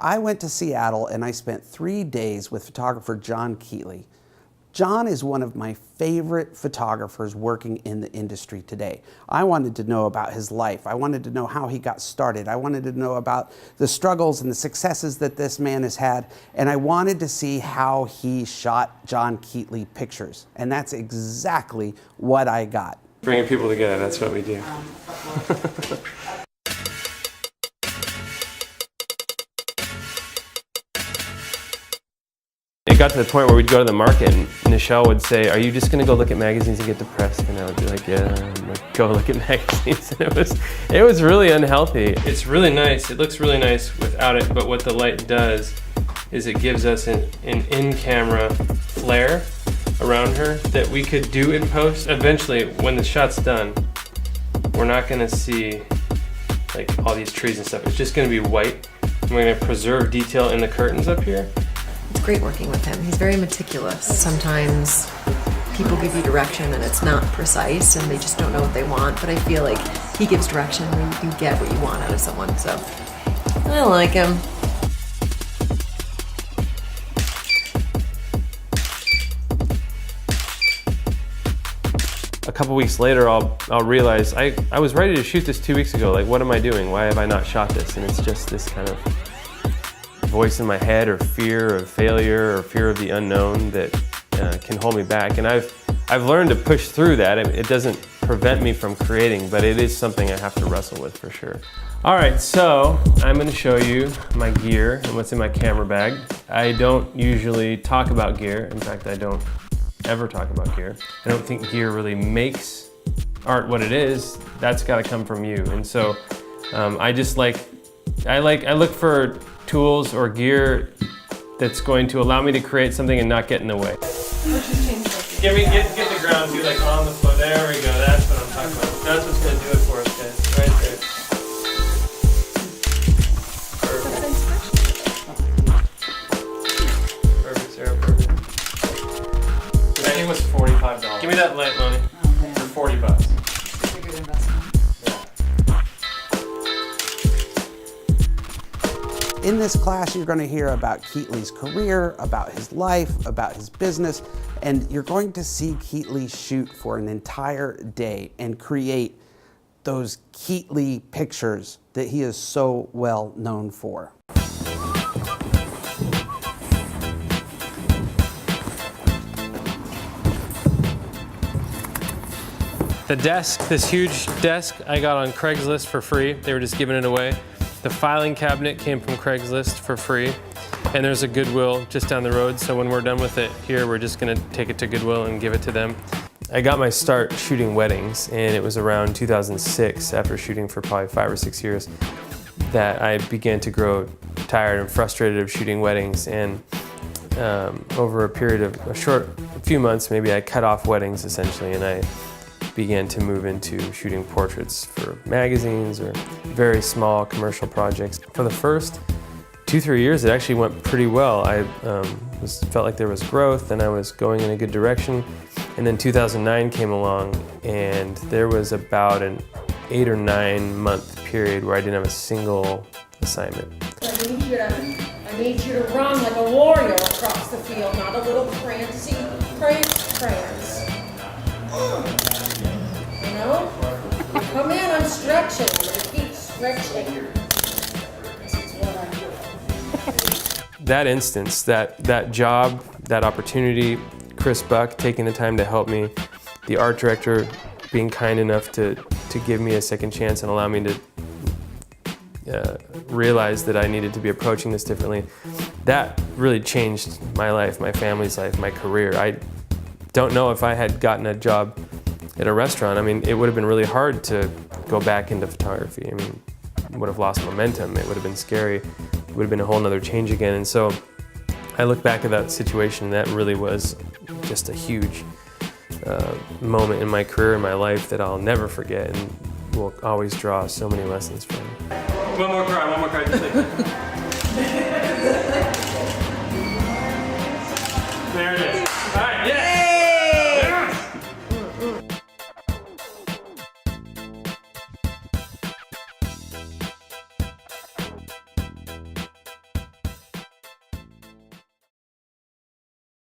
I went to Seattle and I spent 3 days with photographer John Keatley. John is one of my favorite photographers working in the industry today. I wanted to know about his life. I wanted to know how he got started. I wanted to know about the struggles and the successes that this man has had. And I wanted to see how he shot John Keatley pictures. And that's exactly what I got. Bringing people together, that's what we do. It got to the point where we'd go to the market and Nichelle would say, "Are you just going to go look at magazines and get depressed?" And I would be like, "Yeah, I'm like, go look at magazines." And it was really unhealthy. It's really nice. It looks really nice without it, but what the light does is it gives us an in-camera flare around her that we could do in post. Eventually, when the shot's done, we're not going to see like all these trees and stuff. It's just going to be white. And we're going to preserve detail in the curtains up here. It's great working with him. He's very meticulous. Sometimes people give you direction and it's not precise and they just don't know what they want, but I feel like he gives direction where you can get what you want out of someone, so I like him. A couple weeks later, I'll realize I was ready to shoot this 2 weeks ago. Like, what am I doing? Why have I not shot this? And it's just this kind of voice in my head, or fear of failure, or fear of the unknown that can hold me back. And I've learned to push through that. It doesn't prevent me from creating, but it is something I have to wrestle with for sure. All right, so I'm going to show you my gear and what's in my camera bag. I don't usually talk about gear. In fact, I don't ever talk about gear. I don't think gear really makes art what it is. That's got to come from you. And so I look for tools or gear that's going to allow me to create something and not get in the way. Get the ground view like on the floor. There we go. That's what I'm talking about. That's what's going to do it for us, guys. Right there. Perfect, Sarah. Perfect. I think it was $45. Give me that light, Lonnie. For $40. In this class, you're going to hear about Keatley's career, about his life, about his business, and you're going to see Keatley shoot for an entire day and create those Keatley pictures that he is so well known for. The desk, this huge desk, I got on Craigslist for free. They were just giving it away. The filing cabinet came from Craigslist for free. And there's a Goodwill just down the road, so when we're done with it here, we're just gonna take it to Goodwill and give it to them. I got my start shooting weddings, and it was around 2006, after shooting for probably 5 or 6 years, that I began to grow tired and frustrated of shooting weddings. And over a period of a few months, maybe I cut off weddings essentially, and I began to move into shooting portraits for magazines or very small commercial projects. For the first 2-3 years, it actually went pretty well. I felt like there was growth and I was going in a good direction. And then 2009 came along, and there was about an 8 or 9 month period where I didn't have a single assignment. I need you to run like a warrior across the field, not a little prancy prance. You know? Come in, I'm stretching. I'm going to keep stretching. This is what I do. That instance, that job, that opportunity, Chris Buck taking the time to help me, the art director being kind enough to give me a second chance and allow me to realize that I needed to be approaching this differently, that really changed my life, my family's life, my career. I don't know if I had gotten a job at a restaurant, I mean, it would have been really hard to go back into photography. I mean, I would have lost momentum. It would have been scary. It would have been a whole nother change again. And so I look back at that situation, and that really was just a huge moment in my career, in my life, that I'll never forget and will always draw so many lessons from. One more cry, just like